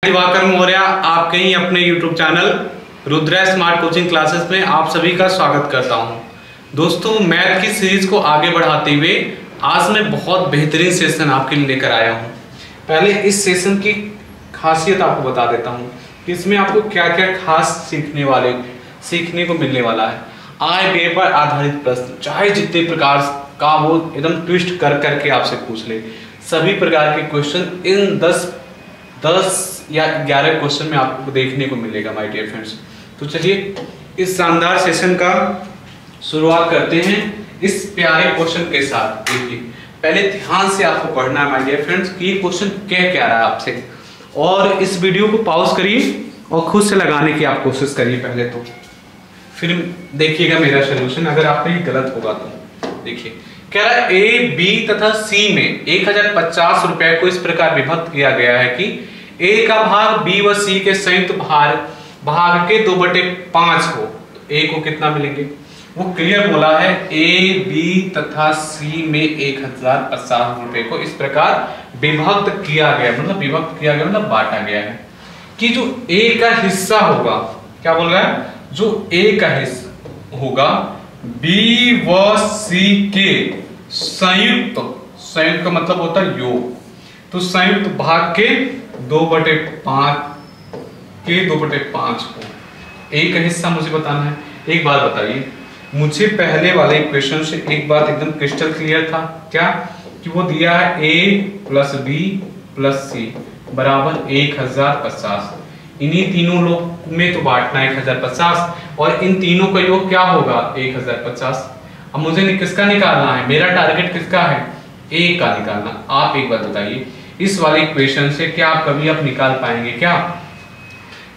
दिवाकर मौर्य आपके ही अपने YouTube channel Rudra smart coaching classes में आप सभी का स्वागत करता हूं। दोस्तों, मैथ की सीरीज को आगे बढ़ाते हुए आज मैं बहुत बेहतरीन सेशन आपके लिए लेकर आया हूं। पहले इस सेशन की खासियत आपको बता देता हूं कि इसमें आपको क्या क्या खास सीखने को मिलने वाला है। आय व्यय पर आधारित प्रश्न, चाहे जितने प्रकार का वो एकदम ट्विस्ट कर करके आपसे पूछ ले, सभी प्रकार के क्वेश्चन इन 10 या 11 क्वेश्चन में आपको देखने को मिलेगा माय डियर फ्रेंड्स। तो चलिए इस शानदार सेशन का शुरुआत करते हैं इस प्यारे क्वेश्चन के साथ। देखिए, पहले ध्यान से आपको पढ़ना है माय डियर फ्रेंड्स कि ये क्वेश्चन क्या रहा है आपसे, और इस वीडियो को पॉज करिए और खुद से लगाने की आप कोशिश करिए पहले, तो फिर देखिएगा मेरा सलूशन। अगर आपका ये गलत होगा तो देखिए, कह रहा है ए, बी तथा सी में 1050 रुपए को इस प्रकार विभक्त किया गया है कि ए का भाग बी व सी के संयुक्त भाग के 2/5 हो। तो ए को कितना मिलेंगे, वो क्लियर बोला है। ए, बी तथा सी में 1050 रुपए को इस प्रकार विभक्त किया गया, मतलब बांटा गया है कि जो ए का हिस्सा होगा, क्या बोल रहा है, जो ए का हिस्सा होगा बी व सी के संयुक्त का मतलब होता है योग, तो संयुक्त भाग के 2/5 को ए का हिस्सा मुझे बताना है। एक बात बताइए, मुझे पहले वाले इक्वेशन से एक बात एकदम क्रिस्टल क्लियर था, क्या कि वो दिया है ए प्लस बी प्लस सी बराबर 1050। इन्हीं तीनों लोग में तो बांटना 1050 और इन तीनों का योग क्या होगा 1050। अब मुझे किसका निकालना है, मेरा टारगेट किसका है, ए का निकालना। आप एक बात बताइए, इस वाले इक्वेशन से क्या आप कभी निकाल पाएंगे क्या?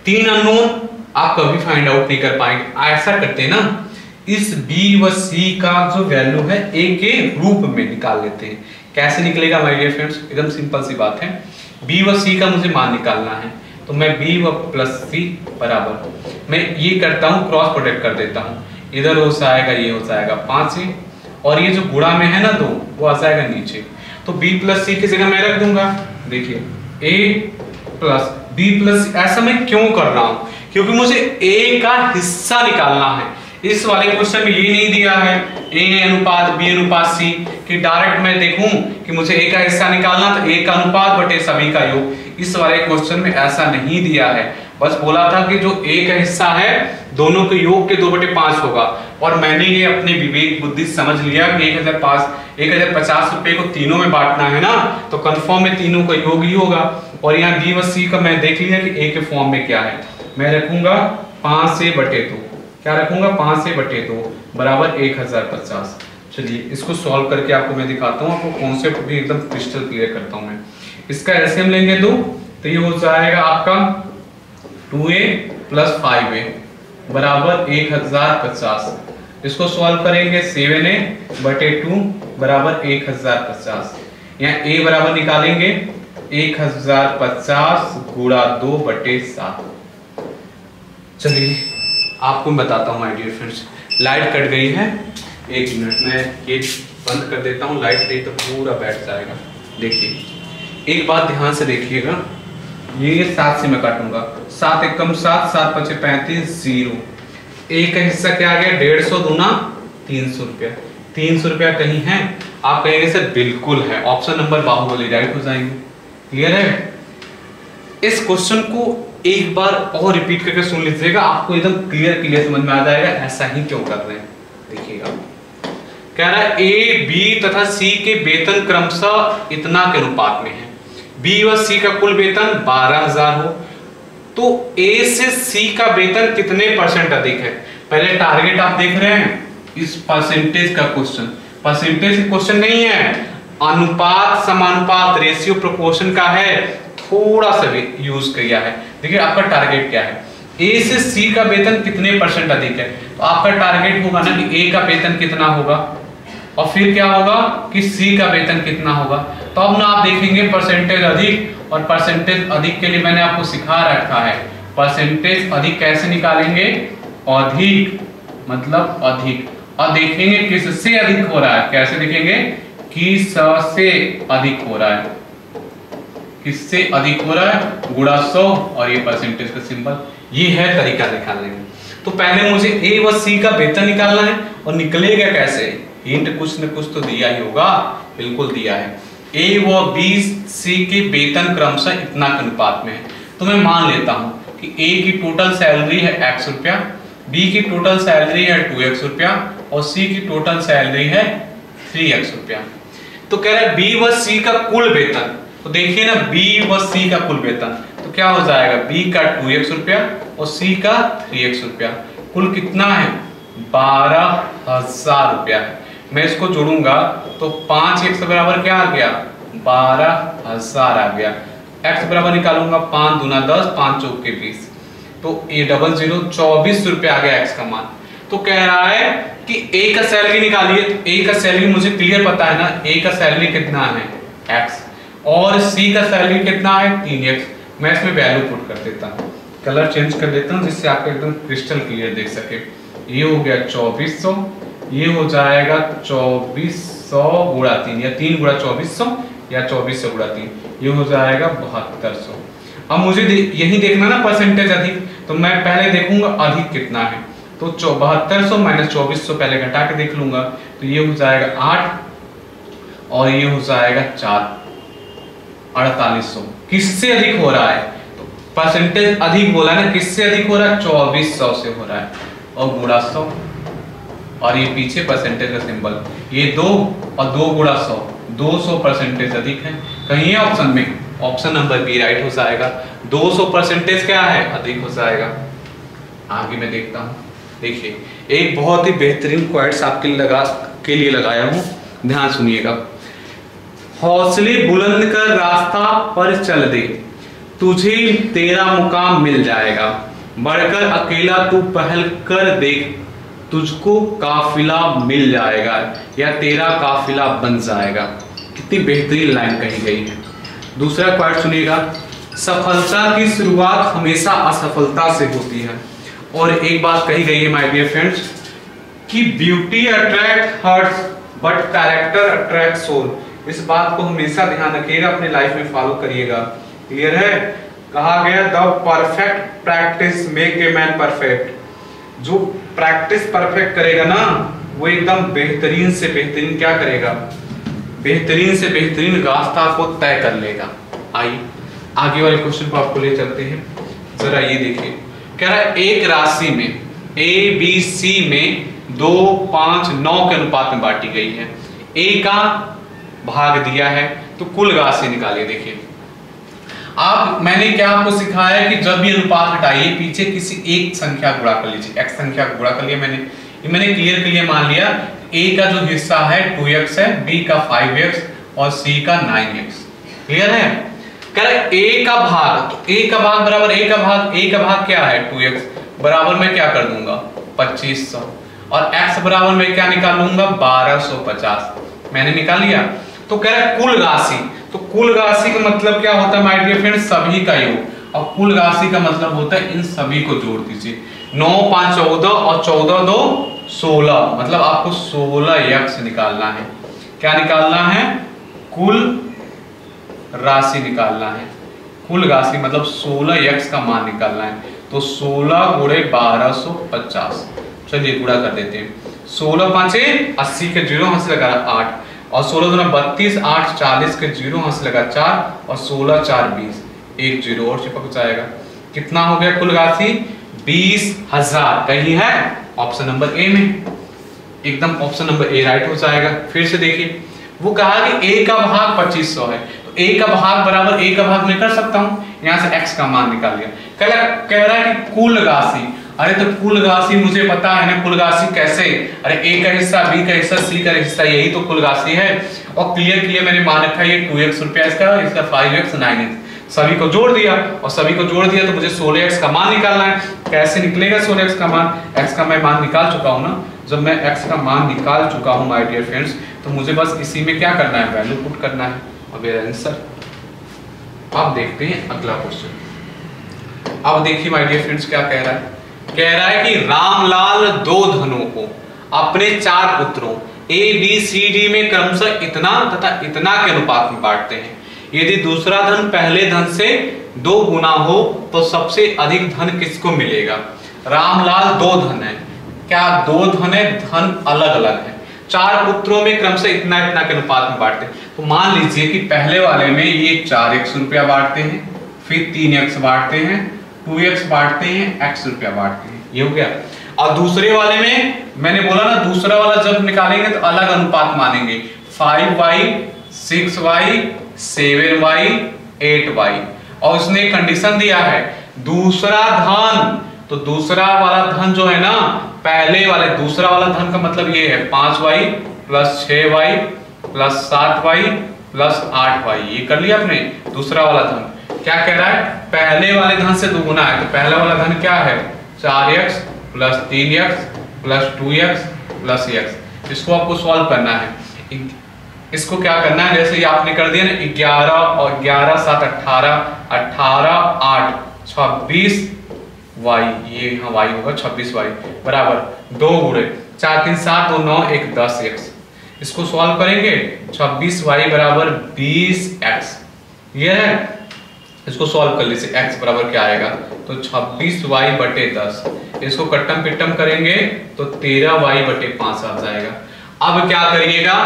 3 अननोन आप कभी फाइंड आउट नहीं कर पाएंगे। ऐसा करते हैं ना, इस बी व सी का जो वैल्यू है ए के रूप में निकाल लेते हैं। कैसे निकलेगा माय डियर फ्रेंड्स, एकदम सिंपल सी बात है। बी व सी का मुझे मान निकालना है, तो मैं बी व प्लस सी बराबर, मैं ये करता हूँ क्रॉस प्रोडक्ट कर देता हूँ, इधर हो जाएगा ये हो जाएगा 5 से, और ये जो गुणा में है ना 2 वो आ जाएगा नीचे, तो b प्लस सी की जगह मैं रख दूंगा। देखिए a प्लस b प्लस, ऐसा मैं क्यों कर रहा हूँ, क्योंकि मुझे a का हिस्सा निकालना है। इस वाले क्वेश्चन में ये नहीं दिया है a अनुपात b अनुपात c कि डायरेक्ट मैं देखूं कि मुझे a का हिस्सा निकालना, तो a का अनुपात बटे सभी का योग। इस वाले क्वेश्चन में ऐसा नहीं दिया है, बस बोला था कि जो a का हिस्सा है दोनों के योग के 2/5 होगा, और मैंने ये अपने विवेक बुद्धि समझ लिया कि 1050 रुपए को तीनों में बांटना है ना, तो कंफर्म में तीनों का योग ही होगा। और यहाँ बी व सी का मैं देख लिया कि ए के फॉर्म में क्या है, मैं रखूंगा 5 से बटे 2, क्या रखूंगा 5 से बटे 2 बराबर 1050। चलिए इसको सॉल्व करके आपको मैं दिखाता हूँ, आपको कॉन्सेप्ट भी एकदम क्रिस्टल क्लियर करता हूँ मैं। इसका एलसीएम लेंगे 2, तो ये हो जाएगा आपका 2a प्लस 5a बराबर 1050। इसको सॉल्व करेंगे 7a बटे 2 बराबर 1050। यहाँ a बराबर निकालेंगे 1050 गुणा 2/7। चलिए आपको बताता हूँ my dear friends, light cut गई है, 1 मिनट में ये बंद कर देता हूँ, लाइट नहीं तो पूरा बैठ जाएगा। देखिए एक बात ध्यान से देखिएगा, ये 7 से मैं काटूंगा, 7 एकम 7, 7 पचे 35, 0। ए का हिस्सा क्या आ गया, 150 दूना 300 रुपया। 300 रुपया कहीं है, आप कहेंगे सर बिल्कुल है, ऑप्शन नंबर बाहुबली राइट हो जाएंगे। क्लियर है? इस क्वेश्चन को एक बार और रिपीट करके सुन लीजिएगा, आपको एकदम क्लियर समझ में आ जाएगा ऐसा ही क्यों कर रहे हैं। देखिएगा, कह रहा है ए, बी तथा सी के वेतन क्रमशः इतना के अनुपात में है। बी व सी का कुल वेतन 12,000 हो, तो ए से सी का वेतन कितने % अधिक है। पहले टारगेट आप देख रहे हैं, इस परसेंटेज का क्वेश्चन, परसेंटेज क्वेश्चन नहीं है, अनुपात समानुपात रेशियो प्रोपोर्शन का है, थोड़ा सा भी यूज किया है। देखिए आपका टारगेट क्या है, ए से सी का वेतन कितने % अधिक है, तो आपका टारगेट होगा ना कि ए का वेतन कितना होगा, और फिर क्या होगा कि सी का वेतन कितना होगा। तो अब ना आप देखेंगे परसेंटेज अधिक, और परसेंटेज अधिक के लिए मैंने आपको सिखा रखा है, परसेंटेज अधिक कैसे निकालेंगे, अधिक मतलब अधिक, और देखेंगे किससे अधिक हो रहा है, कैसे देखेंगे किस से अधिक हो रहा है। किससे अधिक हो रहा है, गुणा 100 और ये परसेंटेज का सिंबल। ये है तरीका निकालने का। तो पहले मुझे ए व सी का वेतन निकालना है और निकलेगा कैसे, हिंट कुछ न कुछ तो दिया ही होगा, बिल्कुल दिया है। ए व बी सी के वेतन क्रमशः इतना के अनुपात में है। तो मैं मान लेता हूं कि ए की टोटल सैलरी है x रुपया, बी की टोटल सैलरी है 2x रुपया और सी की टोटल सैलरी है 3x रुपया। तो कह रहा है बी व सी का कुल वेतन, तो देखिए ना बी व सी का कुल वेतन तो क्या हो जाएगा, बी का 2x रुपया और सी का 3x रुपया, कुल कितना है 12,000 रुपया है। मैं इसको जोड़ूंगा तो 5x बराबर क्या आ गया 12,000 आ गया। x बराबर निकालूंगा 5 दूना 10, 5 चौक के 20, तो ये 00 24 रुपया आ गया x का मान। तो कह रहा है कि ए का सैलरी निकालिए, तो ए का सैलरी मुझे क्लियर पता है ना, ए का सैलरी कितना है x और सी का सैलरी कितना है 3x। मैं इसमें वैल्यू पुट कर देता हूँ, कलर चेंज कर देता हूँ जिससे आपको एकदम क्रिस्टल क्लियर देख सके। ये हो गया 2400, ये हो जाएगा 2400 गुणा 3 या 3 गुणा 2400 या 2400 गुणा 3, ये हो जाएगा 7200। अब मुझे यही देखना ना परसेंटेज अधिक, तो मैं पहले देखूंगा अधिक कितना है, तो 7200 माइनस 2400 पहले घटा के देख लूंगा, तो ये हो जाएगा 8 और ये हो जाएगा 4, 4800। किससे अधिक हो रहा है, तो परसेंटेज अधिक बोला ना, किससे अधिक हो रहा है 2400 से हो रहा है और गुणा 100 और ये पीछे परसेंटेज का सिंबल, ये 2 और 2 गुणा 100, 200 परसेंटेज अधिक है। कहीं ऑप्शन में ऑप्शन नंबर बी राइट हो जाएगा, 200 परसेंटेज क्या है अधिक हो जाएगा। आगे मैं देखता हूँ, देखिए एक बहुत ही बेहतरीन क्वाइट्स आपके लिए लगाया हूँ, ध्यान सुनिएगा। हौसले बुलंद कर रास्ता पर चल दे, तुझे तेरा मुकाम मिल जाएगा, बढ़कर अकेला तू पहल कर देख, तुझको काफिला मिल जाएगा या तेरा काफिला बन जाएगा। कितनी बेहतरीन लाइन कही गई है। दूसरा क्वाइट सुनिएगा, सफलता की शुरुआत हमेशा असफलता से होती है। और एक बात कही गई है माय डियर फ्रेंड्स कि beauty attract hearts but character attract soul. इस बात को हमेशा ध्यान रखिएगा, अपने लाइफ में फॉलो करिएगा। क्लियर है, कहा गया the perfect practice make a man perfect. जो प्रैक्टिस परफेक्ट करेगा ना वो एकदम बेहतरीन से बेहतरीन क्या करेगा, बेहतरीन से बेहतरीन रास्ता को तय कर लेगा। आइए आगे वाले क्वेश्चन को आपको ले चलते हैं, जरा ये देखिए। कह रहा है एक राशि में ए बी सी में 2, 5, 9 के अनुपात में बांटी गई है। ए का भाग दिया है तो कुल राशि निकालिए। देखिए मैंने क्या आपको सिखाया कि जब भी अनुपात हटाइए पीछे किसी एक संख्या गुणा कर लीजिए, x संख्या को गुणा कर लिया मैंने क्लियर के लिए मान लिया a का जो हिस्सा है 2x है, b का 5x और c का 9x। क्लियर है, कह रहा है a का भाग, तो a का भाग बराबर a का भाग क्या है 2x बराबर मैं क्या कर दूंगा 2500 और x बराबर मैं क्या निकाल लूंगा 1250। मैंने निकाल लिया। तो कह रहा है कुल राशि, तो कुल राशि का मतलब क्या होता है माय डियर फ्रेंड्स सभी का योग, और कुल राशि का मतलब होता है इन सभी को जोड़ दीजिए। 9, 5, 14 और 14, 2, 16, मतलब आपको 16x निकालना है। क्या निकालना है, कुल राशि निकालना है। कुल राशि मतलब 16x का मान निकालना है। तो 16 गुणे 1250, चलिए गुणा कर देते हैं। 16 5 80 के 0 हाथ से लगा 8 और 16 दूना 32, 8 40 के 0 हाथ से लगा 4 और 16 4 20, 1 0 और चिपक जाएगा। कितना हो गया कुल राशि 20,000। कहीं है ऑप्शन नंबर ए में, एकदम ऑप्शन नंबर ए राइट हो जाएगा। फिर से देखिए वो कहा कि a का भाग 2500 है, तो a का भाग बराबर a का भाग मैं कर सकता हूं, यहां से x का मान निकाल लिया। कह रहा है कि कुल राशि, अरे तो कुल राशि मुझे पता है ना, कुल राशि कैसे, अरे a का हिस्सा, b का हिस्सा, c का हिस्सा, यही तो कुल राशि है। और क्लियर मैंने मान रखा है ये 2x रुपया इसका 5x 9x, सभी को जोड़ दिया और सभी को जोड़ दिया तो मुझे 16x का मान निकालना है। कैसे निकलेगा 16x का मान, x का मैं मान निकाल चुका हूं ना। जब मैं x का मान निकाल चुका हूं माय डियर फ्रेंड्स, तो मुझे बस इसी में क्या करना है, वैल्यू पुट करना है और मेरा आंसर। अब देखते हैं अगला क्वेश्चन। अब देखिए माय डियर फ्रेंड्स क्या कह रहा है कि रामलाल 2 धनों को अपने 4 पुत्रों A B C D में क्रमशः इतना तथा इतना के अनुपात में बांटते हैं। यदि दूसरा धन पहले धन से 2 गुना हो तो सबसे अधिक धन किसको मिलेगा? रामलाल 2 धन है, क्या 2 धन है? धन अलग अलग है, 4 पुत्रों में क्रमशः इतना इतना के अनुपात में बांटते हैं। तो मान लीजिए कि पहले वाले में ये 4x रुपया बांटते हैं, फिर 3x बांटते हैं, 2x बांटते हैं, x रुपया बांटते हैं, ये हो गया। और दूसरे वाले में मैंने बोला ना, दूसरा वाला जब निकालेंगे तो अलग अनुपात मानेंगे, 5y 6y 7y 8y। और उसने कंडीशन दिया है दूसरा धन, तो दूसरा वाला धन जो है ना, पहले वाले दूसरा वाला धन का मतलब ये है 5y plus 6y plus 7y plus 8y। ये कर लिया आपने। दूसरा वाला धन क्या कह रहा है? पहले वाले धन से 2 गुना है, तो पहला वाला धन क्या है? 4x plus 3x plus 2x plus x। इसको आपको सॉल्व करना है। इसको क्या करना है, जैसे ये आपने कर दिया ना, 11 और 11 7 18, 18 8 26 y, ये यहाँ y होगा 26y बराबर 2 गुणे 4 3 7 2 9 1 10x। इसको सॉल्व करेंगे, 26y बराबर 20x, ये है। इसको सॉल्व कर लीजिए, x बराबर क्या आएगा? तो 26y बटे 10। इसको कट्टम पिट्टम करेंगे तो 13y बटे 5 आ जाएगा। अब क्या करिएगा,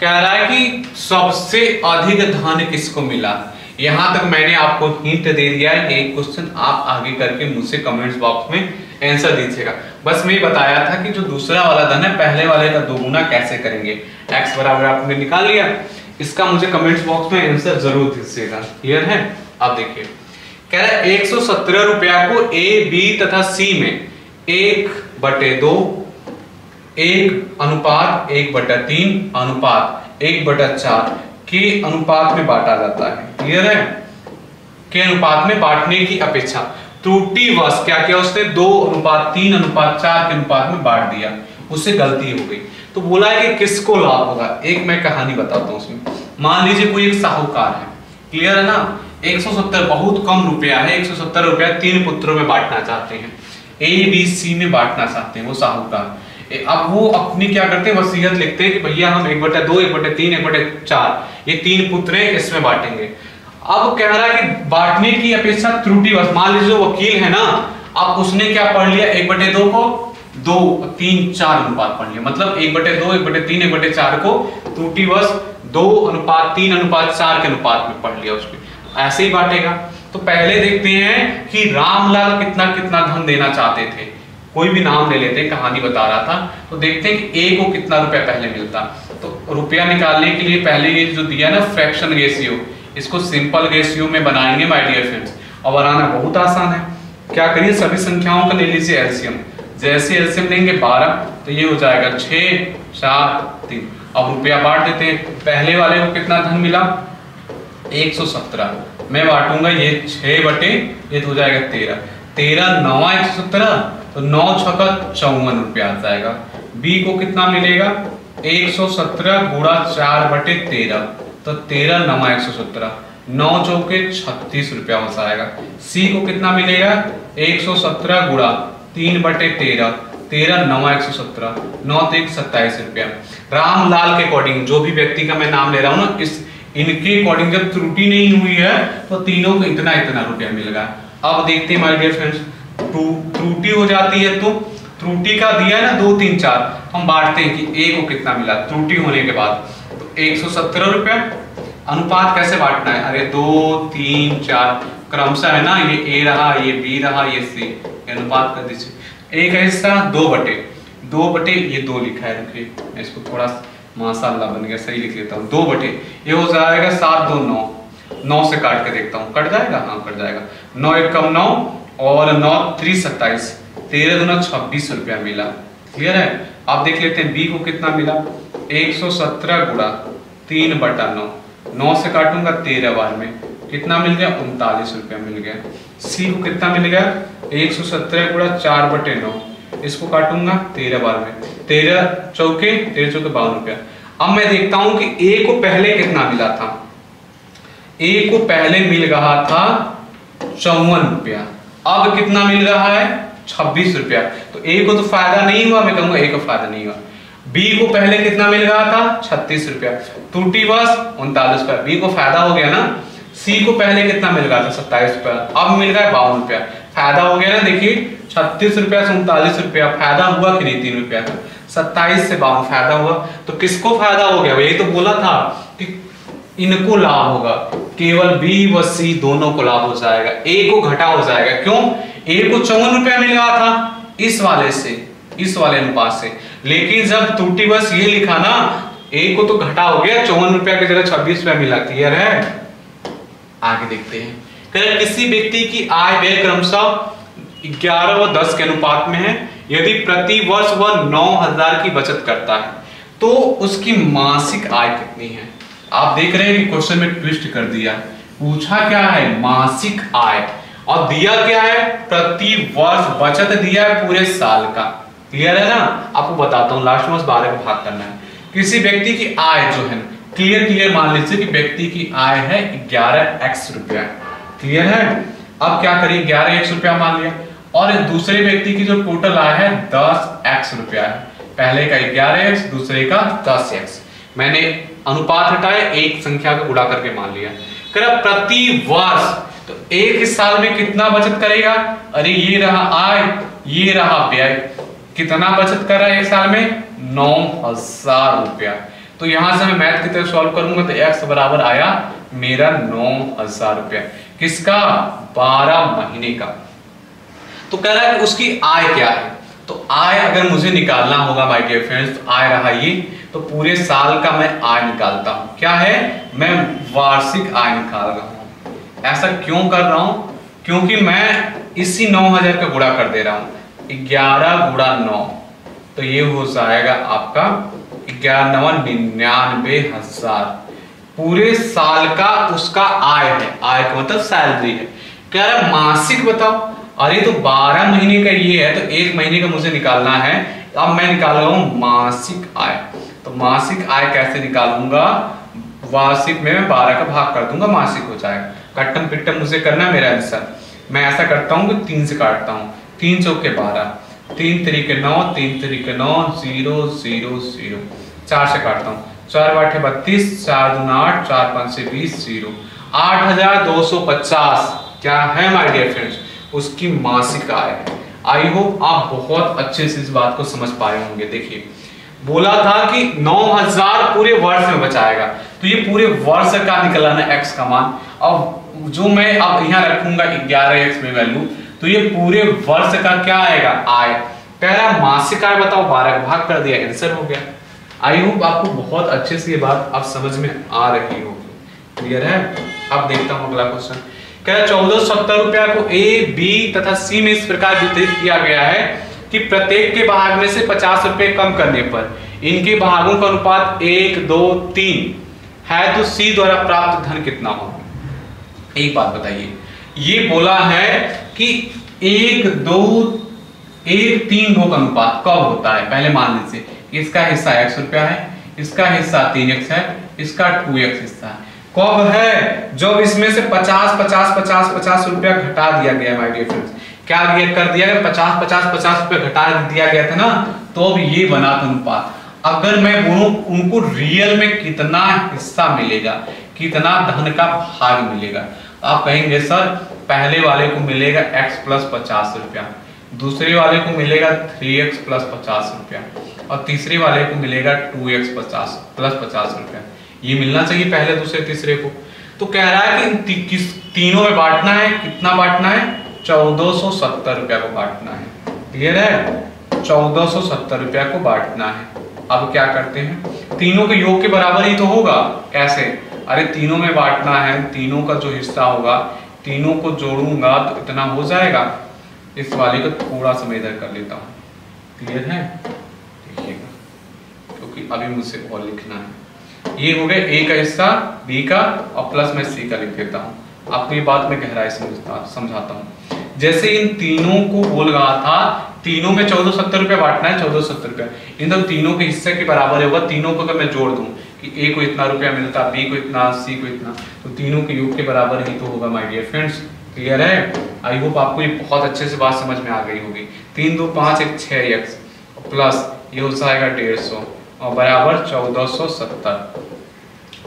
कह रहा है कि सबसे अधिक धन किसको मिला। यहां तक मैंने आपको हिंट दे दिया है, ये क्वेश्चन आप आगे करके मुझसे कमेंट्स बॉक्स में आंसर दीजिएगा। बस मैं बताया था कि जो दूसरा वाला धन है पहले वाले का 2 गुना कैसे करेंगे। x बराबर आपने निकाल लिया, इसका मुझे कमेंट्स बॉक्स में आंसर जरूर दीजिएगा। क्लियर है? अब देखिए, कह रहा है 117 रुपया को a, b तथा c में 1/2 1 अनुपात 1/3 अनुपात 1/4 के अनुपात में बांटा जाता है। क्लियर है? के अनुपात में बांटने की अपेक्षा त्रुटिवश क्या किया उसने, 2:3 अनुपात 4 के अनुपात में बांट दिया, उससे गलती हो गई। तो बोला है कि किसको लाभ होगा। एक मैं कहानी बताता हूं उसमें। मान लीजिए कोई एक साहूकार है, क्लियर है ना, 170 बहुत कम रुपया है, 170 रुपया 3 पुत्रों में बांटना चाहते हैं, ए बी सी में बांटना चाहते हैं वो साहूकार। अब वो अपनी क्या करते हैं, वसीयत लिखते हैं कि भैया हम 1/2 1/3 1/4 ये 3 पुत्र हैं, इसमें बांटेंगे। अब कह रहा है कि बांटने की अपेक्षा त्रुटिवश, मान लीजिए जो वकील है ना, अब उसने क्या पढ़ लिया, 1/2 को 2 3 4 अनुपात पढ़ लिया, मतलब 1/2 1/3 1/4 को त्रुटिवश 2:3 के अनुपात में पढ़ लिया, उसमें ऐसे ही बांटेगा। तो पहले देखते हैं कि रामलाल कितना कितना धन देना चाहते थे। कोई भी नाम ले लेते हैं, कहानी बता रहा था, तो देखते हैं कि ए को कितना रुपया पहले मिलता। तो रुपया निकालने के लिए पहले ये जो दिया ना फ्रैक्शन रेशियो, इसको सिंपल रेशियो में बनाएंगे माय डियर फ्रेंड्स। और बनाना बहुत आसान है। क्या करिए, सभी संख्याओं का ले लीजिए एलसीएम। जैसे एलसीएम लेंगे 12 तो ये हो जाएगा 6 7 3। अब रुपया बांट देते हैं। पहले वाले को कितना धन मिला, 117, मैं बांटूंगा ये 6 बटे, ये तो हो जाएगा 13 13 9 117, तो 9 6 54 रुपया आ जाएगा। बी को कितना मिलेगा, 117 गुणा 4/13, तो 13 9 117, 9 चौके 36 रुपया हो जाएगा। सी को कितना मिलेगा, 117 गुणा 3/13, 13 9 117, 9 3 27 रुपया। रामलाल के अकॉर्डिंग, जो भी व्यक्ति का मैं नाम ले रहा हूं ना, इस इनके अकॉर्डिंग जब त्रुटि नहीं हुई है तो तीनों को इतना इतना रुपया मिलेगा। अब देखते हैं माय डियर फ्रेंड्स, त्रुटि हो जाती है तो त्रुटि का दिया है ना 2 3 4, तो हम बांटते हैं कि ए को कितना मिला त्रुटि होने के बाद, तो 117 रुपया। अनुपात कैसे बांटना है, अरे 2 3 4 क्रमशः है ना, ये ए रहा, ये बी रहा, ये सी, अनुपात कर दीजिए। ए का हिस्सा 2/2 ये 2 लिखा है, रुकिए इसको थोड़ा माशाल्लाह बन गया, सही लिख लेता हूँ, 2/, ये हो जाएगा 7 2 9, 9 से काट के देखता हूँ, कट जाएगा, हाँ कट जाएगा, 9 1 कम 9 और 9 3 27, 13 2 26 रुपया मिला। क्लियर है? अब देख लेते हैं बी को कितना मिला, 117 गुणा 3/9, 9 से काटूंगा 13 बार में, कितना मिल गया, 39 रुपया मिल गया। सी को कितना मिल गया, 117 गुणा 4/9, इसको काटूंगा 13 बार में, 13 चौके 52 रुपया। अब मैं देखता हूं कि ए को पहले कितना मिला था, ए को पहले मिल रहा था 54 रुपया, अब कितना मिल रहा है 26 रुपया। तो ए को तो फायदा नहीं हुआ, मैं कहूंगा ए को फायदा नहीं हुआ। बी को पहले कितना मिल रहा था 36 रुपया, त्रुटि बस 39 रुपया, बी को फायदा हो गया ना। सी को पहले कितना मिल रहा था 27 रुपया, अब मिल रहा है 52 रुपया, फायदा हो गया ना। देखिए 36 रुपया से 39 रुपया, फायदा हुआ कि नहीं 3 रुपया का, 27 से 52 फायदा हुआ। तो किसको फायदा हो गया, यही तो बोला था कि इनको लाभ होगा, केवल बी व सी दोनों को लाभ हो जाएगा, ए को घटा हो जाएगा। क्यों, ए को 54 रुपया मिल रहा था इस वाले से, इस वाले अनुपात से, लेकिन जब त्रुटि बस ये लिखा ना, ए को तो घटा हो गया, 54 रुपया की जगह 26 रुपया मिला। क्लियर है, आगे देखते हैं। किसी व्यक्ति की आय व्यय क्रमशः 11 व 10 के अनुपात में है, यदि प्रति वर्ष वह 9000 की बचत करता है तो उसकी मासिक आय कितनी है। आप देख रहे हैं कि क्वेश्चन में ट्विस्ट कर दिया, पूछा क्या है मासिक आय और दिया क्या है प्रति वर्ष, बचत दिया है पूरे साल का। क्लियर है ना, आपको बताता हूं, लास्ट में उस 12 को भाग करना है। किसी व्यक्ति की आय जो है, क्लियर मान लीजिए कि व्यक्ति की आय है 11x रुपया। क्लियर है, अब क्या करिए 11x रुपया मान लिया, और दूसरे व्यक्ति की जो टोटल आय है 10x रुपया है, पहले का 11x दूसरे का 10x। मैंने अनुपात हटाए, एक संख्या को गुणा करके मान लिया। प्रति वर्ष, तो एक साल में कितना बचत करेगा, अरे ये रहा आय, ये रहा व्यय, कितना बचत कर रहा है एक साल में 9000 रुपया। तो यहां से मैं मैथ की तरफ सॉल्व करूंगा तो x बराबर आया मेरा 9000 रुपया, किसका 12 महीने का। तो कह रहा है कि उसकी आय क्या है, तो आय अगर मुझे निकालना होगा माय डियर फ्रेंड्स, तो आय रहा ये, तो पूरे साल का मैं आय निकालता हूं। क्या है, मैं वार्षिक आय निकाल रहा हूं। ऐसा क्यों कर रहा हूं, क्योंकि मैं इसी 9000 का गुणा कर दे रहा हूं, 11 गुणा 9, तो ये हो जाएगा आपका 99,000 पूरे साल का उसका आय है। आय का मतलब सैलरी है। कह रहा मासिक बताओ, अरे तो 12 महीने का ये है, तो एक महीने का मुझे निकालना है। अब मैं निकाल रहा हूं मासिक आय, तो मासिक आय कैसे निकालूंगा, वार्षिक में मैं 12 का भाग कर दूंगा, मासिक हो जाएगा। कट्टम पिट्टम मुझे करना मेरा आंसर, मैं ऐसा करता हूं कि 3 से काटता हूं, 3 चौके 12, 3 तरीके 9, 3 तरीके 9, 0 0 0, 4 से काटता हूं, 4 8 32, 4 2 8, 4 5 से 20, 0, 8250 क्या है माय डियर फ्रेंड्स, उसकी मासिक आय है। आई होप आप बहुत अच्छे से इस बात को समझ पाए होंगे। देखिए बोला था कि 9000 पूरे वर्ष में बचाएगा, तो ये पूरे वर्ष का निकलाना x का मान, अब जो मैं अब यहाँ रखूंगा 11x में वैल्यू, तो ये पूरे वर्ष का क्या आएगा आय। कह रहा मासिक आय बताओ, 12 का भाग कर दिया, आंसर हो गया। आई होप आपको बहुत अच्छे से ये बात अब समझ में आ रही होगी। क्लियर है, अब देखता हूं अगला क्वेश्चन। कह रहा 1470 रुपया को ए, बी तथा सी में इस प्रकार वितरित किया गया है कि प्रत्येक के भाग में से 50 रुपए कम करने पर इनके भागों का अनुपात 1 2 3 है, तो सी द्वारा प्राप्त धन कितना होगा। एक बात बताइए, ये बोला है कि 1 2 1 3 2 का अनुपात कब होता है। पहले मान लीजिए इसका हिस्सा x रुपया है, इसका हिस्सा 3x है, इसका 2x हिस्सा है। कब है, जब इसमें से 50 50 50 50 रुपया घटा दिया गया माय डियर फ्रेंड्स। क्या कर दिया गया, 50 50 50 रुपया घटा दिया गया था ना, तो अब ये बना था अनुपात। अगर मैं बोलूं उनको रियल में कितना हिस्सा मिलेगा, कितना धन का भाग मिलेगा, आप कहेंगे सर पहले वाले को मिलेगा x प्लस 50 रुपया, दूसरे वाले को मिलेगा 3x प्लस 50 रुपया, और तीसरे वाले को मिलेगा 2x प्लस 50 रुपया। ये मिलना चाहिए पहले दूसरे तीसरे को। तो कह रहा है कि किस तीनों में बांटना है, कितना बांटना है 1470 रुपया को बांटना है। क्लियर है, 1470 रुपया को बांटना है। अब क्या करते हैं, तीनों के योग के बराबर ही तो होगा। कैसे, अरे तीनों में बांटना है, तीनों का जो हिस्सा होगा तीनों को जोड़ूंगा तो इतना हो जाएगा। इस वाले को थोड़ा सा मैं इधर कर लेता हूँ। क्लियर है, देखिएगा क्योंकि अभी मुझसे और लिखना है। ये हो गया ए का हिस्सा, बी का, और प्लस मैं सी का लिख देता हूँ। आपको ये बात मैं गहराई से समझाता हूँ। जैसे इन तीनों को बोल रहा था, तीनों में 1470 रुपया बांटना है, 1470 रुपया इन तो तीनों के हिस्से के बराबर होगा। तीनों को अगर मैं जोड़ दूं कि ए को इतना रुपया मिलता, बी को इतना, सी को इतना, तो तीनों के योग के बराबर ही तो होगा माय डियर फ्रेंड्स। क्लियर है, आई होप आपको ये बहुत अच्छे से बात समझ में आ गई होगी। 3 2 5 1 6x प्लस ये हो जाएगा 150 और बराबर 1470।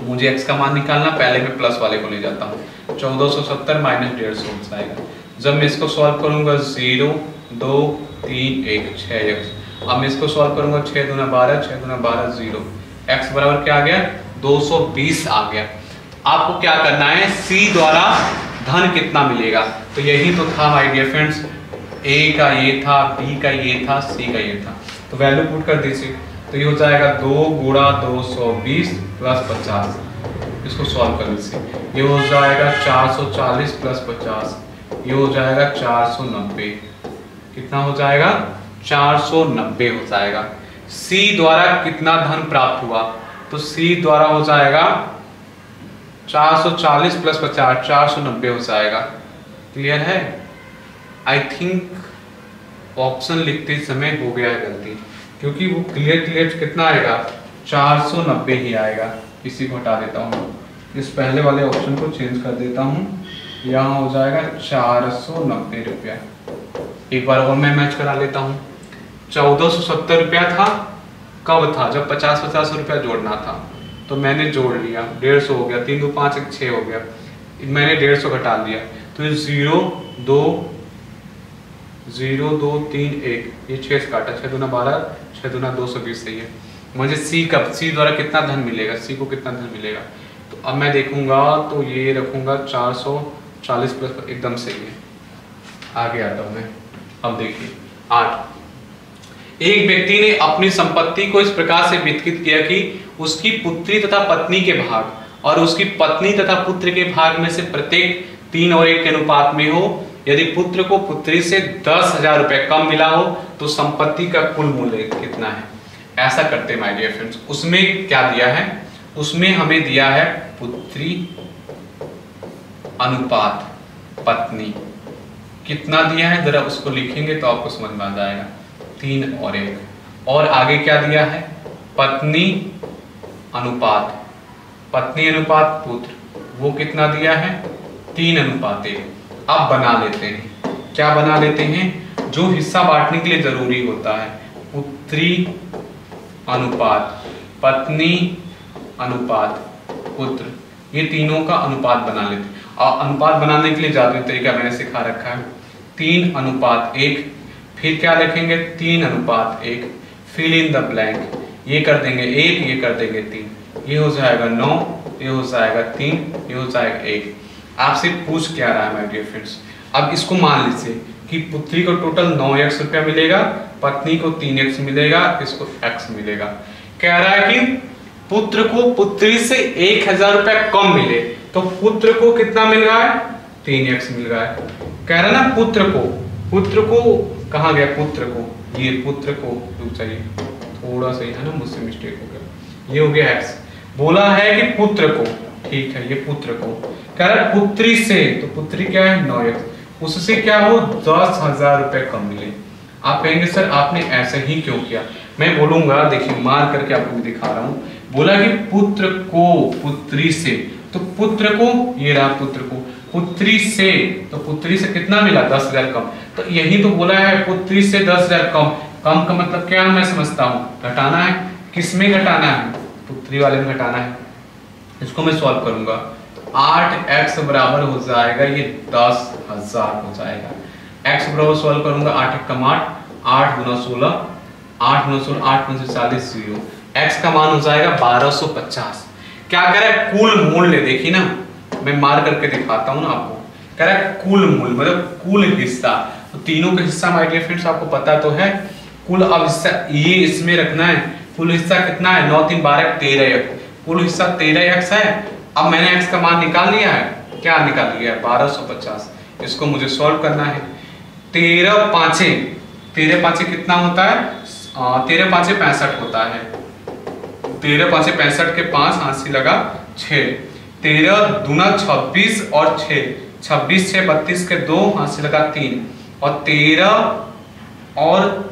मुझे x का मान निकालना, पहले मैं प्लस वाले को ले जाता हूँ। 1470 माइनस 150 हो जाएगा। जब मैं इसको सॉल्व करूंगा 0 2 3 1 6x। अब मैं इसको सॉल्व करूंगा 6 दूना 12 6 दूना 12 0। x बराबर क्या आ गया 220 आ गया। आपको क्या करना है, c द्वारा धन कितना मिलेगा, तो यही तो था माय डियर फ्रेंड्स। a का ये था, b का ये था, c का ये था, तो वैल्यू पुट कर दीजिए। तो ये हो जाएगा 2 गुणा 220 प्लस 50। इसको सॉल्व कर लीजिए। ये हो जाएगा 440 प्लस 50, ये हो जाएगा 490। कितना हो जाएगा 490 हो जाएगा। C द्वारा कितना धन प्राप्त हुआ, तो C द्वारा हो जाएगा 440 प्लस 50 490 हो जाएगा। क्लियर है? आई थिंक ऑप्शन लिखते समय हो गया है गलती, क्योंकि वो क्लियर कितना आएगा 490 ही आएगा। इसी को हटा देता हूँ, इस पहले वाले ऑप्शन को चेंज कर देता हूँ। यहाँ हो जाएगा 490 रुपया। एक बार और मैं मैच करा लेता हूँ। 1470 रुपया था, कब था, जब 50-50 रुपया जोड़ना था, तो मैंने जोड़ लिया, 150 हो गया, 3 2 5 1 6 हो गया, मैंने 150 घटा लिया, तो ये 0 2 0 2 3 1, ये 6 से काटा, 6 दूना 12 6 दूना 220 सही है। मुझे C द्वारा कितना धन मिलेगा, C को कितना धन मिलेगा, तो अब मैं देखूंगा, तो ये रखूंगा 440 प्लस, एकदम सही है। आगे आता हूं मैं। अब देखिए 8। एक व्यक्ति ने अपनी संपत्ति को इस प्रकार से वितरित किया कि उसकी पुत्री तथा पत्नी के भाग और उसकी पत्नी तथा पुत्र के भाग में से प्रत्येक 3 और 1 के अनुपात में हो। यदि पुत्र को पुत्री से 10,000 रुपए कम मिला हो तो संपत्ति का कुल मूल्य कितना है। ऐसा करते हैं माय डियर फ्रेंड्स। उसमें क्या दिया है, उसमें हमें दिया है पुत्री अनुपात पत्नी, कितना दिया है जरा उसको लिखेंगे तो आपको समझ में आ जाएगा, 3 और 1। और आगे क्या दिया है, पत्नी अनुपात पुत्र, वो कितना दिया है 3 अनुपात 1। अब बना लेते हैं, क्या बना लेते हैं, जो हिस्सा बांटने के लिए जरूरी होता है, पुत्री अनुपात पत्नी अनुपात पुत्र, ये तीनों का अनुपात बना लेते हैं। और अनुपात बनाने के लिए जादुई तरीका मैंने सिखा रखा है, 3 अनुपात 1, फिर क्या लिखेंगे 3 अनुपात 1, फिल इन द ब्लैंक, ये कर देंगे 1, ये कर देंगे 3, ये हो जाएगा 9, ये हो जाएगा 3, ये हो जाएगा 1। आपसे पूछ क्या रहा है माय डियर फ्रेंड्स। अब इसको मान लीजिए कि पुत्री को टोटल 9x रुपया मिलेगा, पत्नी को 3x मिलेगा, इसको x मिलेगा। कह रहा है कि पुत्र को पुत्री से 1000 रुपया कम मिले, तो पुत्र को कितना मिल रहा है 3x मिल रहा है। कह रहा ना पुत्र को कहाँ गया, पुत्र को, ये पुत्र को रुक जाइए, थोड़ा सा है ना मुझसे मिस्टेक हो गया, ये हो गया x। बोला है कि पुत्र को, ठीक है, ये पुत्र को कह रहा है पुत्री से, तो पुत्री क्या है 9x, उससे क्या हो 10,000 रुपए कम मिले। आप कहेंगे सर आपने ऐसा ही क्यों किया, मैं बोलूंगा, देखिए मार करके आपको दिखा रहा हूं। बोला कि पुत्र को पुत्री से, तो पुत्र को, ये रहा पुत्र को, पुत्री से, तो पुत्री से कितना मिला 10,000 कम, तो यही तो बोला है पुत्री से 10,000 कम। कम का मतलब क्या मैं समझता हूं, घटाना है, किस में घटाना है, पुत्री वाले में घटाना है। इसको मैं सॉल्व करूंगा, तो 8x बराबर हो जाएगा ये 10,000 हो जाएगा। x बराबर सॉल्व करूंगा 8 1 कम 8, 8 गुना 16, 8 गुना 16, 8 गुना 40 0, x का मान हो जाएगा 1250। क्या कह रहा है कुल मूल्य, देखिए ना मैं मार करके दिखाता हूं ना आपको, कह रहा है कुल मूल्य मतलब कुल हिस्सा, तो तीनों का हिस्सा माय डियर फ्रेंड्स आपको पता तो है कुल। अब हिस्सा ये इसमें रखना है, कुल हिस्सा कितना है 9 3 12 13x, कुल हिस्सा 13x है। अब मैंने x का मान निकाल लिया है, क्या निकाल लिया है 1250। इसको मुझे सॉल्व करना है। 13 5 कितना होता है, 13 5 65 होता है, 13 5 65 के 5 हाथ से लगा 6, 13 दूना 26 और 6, 26 6 32 के 2 हाथ से लगा 3, और 13 और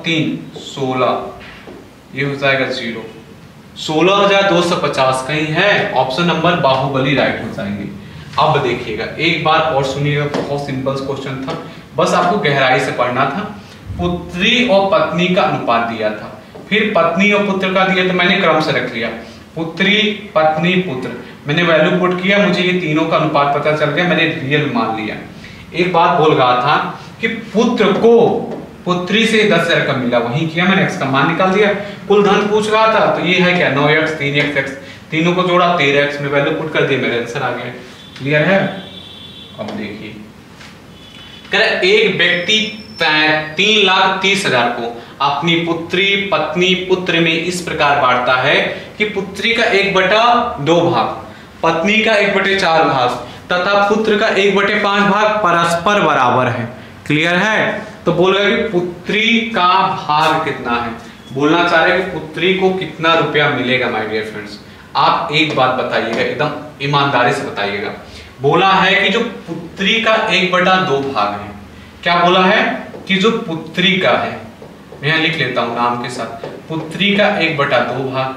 3 16, ये हो जाएगा 0। 16,250 कहीं है, ऑप्शन नंबर बाहुबली राइट हो जाएंगे। अब देखिएगा एक बार और सुनिएगा, बहुत सिंपल क्वेश्चन था, बस आपको गहराई से पढ़ना था। पुत्री और पत्नी का अनुपात दिया था, फिर पत्नी और पुत्र का दिया तो मैंने क्रम से रख लिया, पुत्री पत्नी पुत्र, मैंने वैल्यू पुट किया, मुझे ये तीनों का अनुपात पता चल गया, मैंने रियल मान लिया। एक बात बोल रहा था कि पुत्र को पुत्री से 10,000 कम मिला, वही किया मैंने, x का मान निकाल दिया। कुल धन पूछ रहा था तो ये है क्या 9x 3x x, तीनों को जोड़ा 13x में वैल्यू पुट कर दिया, मेरा आंसर आ गया। क्लियर है? अब देखिए कह रहा एक व्यक्ति 3,30,000 को अपनी पुत्री पत्नी पुत्र में इस प्रकार बांटता है कि पुत्री का 1/2 भाग, पत्नी का 1/4 भाग तथा पुत्र का 1/5 भाग परस्पर बराबर है। क्लियर है? तो बोल रहा है कि पुत्री का भाग कितना है, बोलना चाह रहे हैं कि पुत्री को कितना रुपया मिलेगा। माय डियर फ्रेंड्स, आप एक बात बताइएगा, एकदम ईमानदारी से बताइएगा। बोला है कि जो पुत्री का 1/2 भाग है, क्या बोला है कि जो पुत्री का है, मैं यहां लिख लेता हूं नाम के साथ, पुत्री का 1/2 भाग,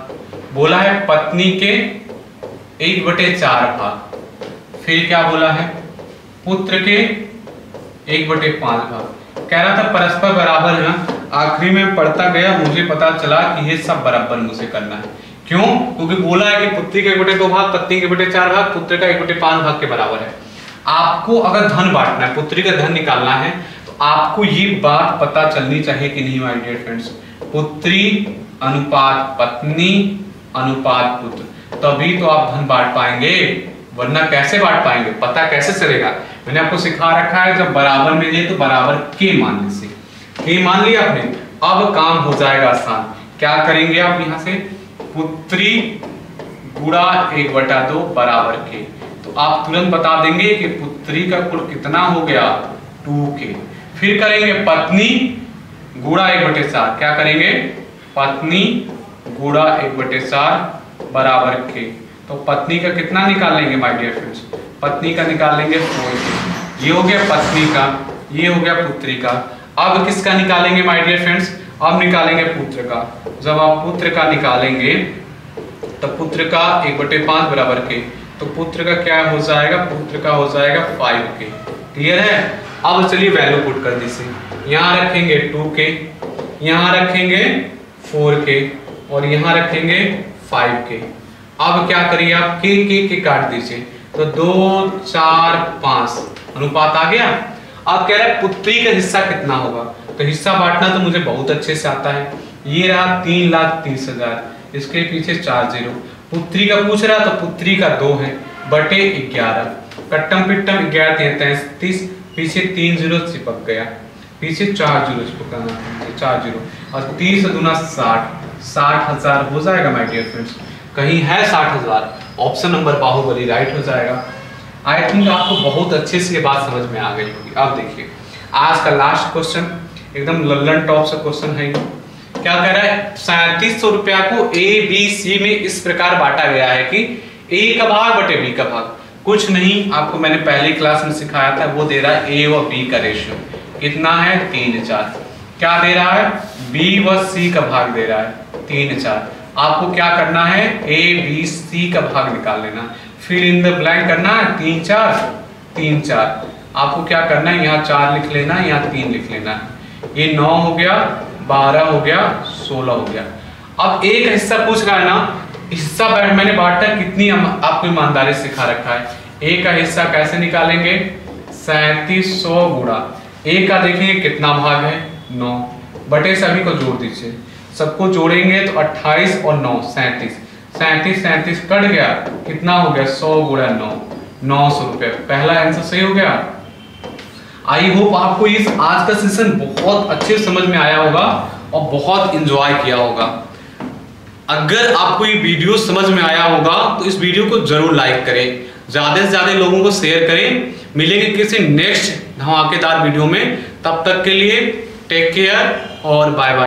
बोला है पत्नी के 1/4 भाग, फिर क्या बोला है पुत्र के 1/5 भाग। कह रहा था परस्पर बराबर है ना, आखिरी में पढ़ता गया मुझे पता चला कि ये सब बराबर मुझे करना है। क्यों? क्योंकि बोला है कि पुत्री के 1/2 भाग, पत्नी के 1/4 भाग, पुत्र का 1/5 भाग के बराबर है। आपको अगर धन बांटना है, पुत्री का धन निकालना है, तो आपको ये बात पता चलनी चाहिए कि नहीं माय डियर फ्रेंड्स, पुत्री अनुपात पत्नी अनुपात पुत्र, तभी तो आप धन बांट पाएंगे, वरना कैसे बांट पाएंगे, पता कैसे चलेगा। मैंने आपको सिखा रखा है जब बराबर में लिए तो बराबर के मान लीजिए, के मान लिया आपने, अब काम हो जाएगा आसान। क्या करेंगे आप यहाँ से, पुत्री गुणा 1/2 बराबर के, तो आप तुरंत बता देंगे कि पुत्री का कुल कितना हो गया 2k। फिर करेंगे पत्नी गुणा 1/4, क्या करेंगे पत्नी गुणा 1/4 बराबर के, तो पत्नी का कितना निकालेंगे माय डियर फ्रेंड्स, पत्नी का निकालेंगे 4k। ये हो गया पत्नी का, ये हो गया पुत्री का। अब किसका निकालेंगे माय डियर फ्रेंड्स, अब निकालेंगे पुत्र का। जब आप पुत्र का निकालेंगे तो पुत्र का 1/5 बराबर के, तो पुत्र का क्या हो जाएगा, पुत्र का हो जाएगा 5k। क्लियर है? अब चलिए वैल्यू पुट कर दीजिए, यहाँ रखेंगे 2k, यहाँ रखेंगे 4k और यहाँ रखेंगे 5k। अब क्या करिए आप के काट दीजिए, तो 2 4 5 अनुपात आ गया। अब कह रहा है पुत्री का हिस्सा कितना होगा, तो हिस्सा बांटना तो मुझे बहुत अच्छे से आता है। ये रहा 3,30,000, इसके पीछे 4 0, पुत्री का पूछ रहा तो पुत्री का 2 है बटे 11, कट्टम पिट्टम 11 33, पीछे 3 0 चिपक गया, पीछे 4 0 चिपकाना, 4 0 और 30 दूना 60,000 हो जाएगा माय डियर फ्रेंड्स। कहीं है 60,000, ऑप्शन नंबर बाहुबली राइट हो जाएगा। आई थिंक आपको बहुत अच्छे से ये बात समझ में आ गई होगी। अब देखिए आज का लास्ट क्वेश्चन, एकदम लल्लन टॉप से क्वेश्चन है। क्या कह रहा है, 3700 रुपया को ए बी सी में इस प्रकार बांटा गया है कि ए का भाग बटे बी का भाग। कुछ नहीं, आपको मैंने पहली क्लास में सिखाया था, वो दे रहा है ए और बी का रेशियो कितना है 3:4। क्या दे रहा है, बी व सी का भाग दे रहा है 3:4। आपको क्या करना है, ए बी सी का भाग निकाल लेना, फिर इन द ब्लैंक करना है 3 4 3 4। आपको क्या करना है, यहाँ 4 लिख लेना है, यहाँ 3 लिख लेना है। ये 9 हो गया, 12 हो गया, 16 हो गया। अब एक हिस्सा पूछ रहा है ना, हिस्सा मैंने बांटा कितनी आपको ईमानदारी सिखा रखा है। ए का हिस्सा कैसे निकालेंगे, 3700 गुणा ए का देखेंगे कितना भाग है 9 बटे सभी को जोड़ दीजिए, सबको जोड़ेंगे तो 28 और 9 37, 37 कट गया, कितना हो गया 100 गुणा 9, 900 रुपये। पहला आंसर सही हो गया। आई होप आपको इस आज का सेशन बहुत अच्छे समझ में आया होगा और बहुत एंजॉय किया होगा। अगर आपको ये वीडियो समझ में आया होगा तो इस वीडियो को जरूर लाइक करें, ज्यादा से ज्यादा लोगों को शेयर करें। मिलेंगे किसी नेक्स्ट धमाकेदार वीडियो में, तब तक के लिए टेक केयर और बाय बाय।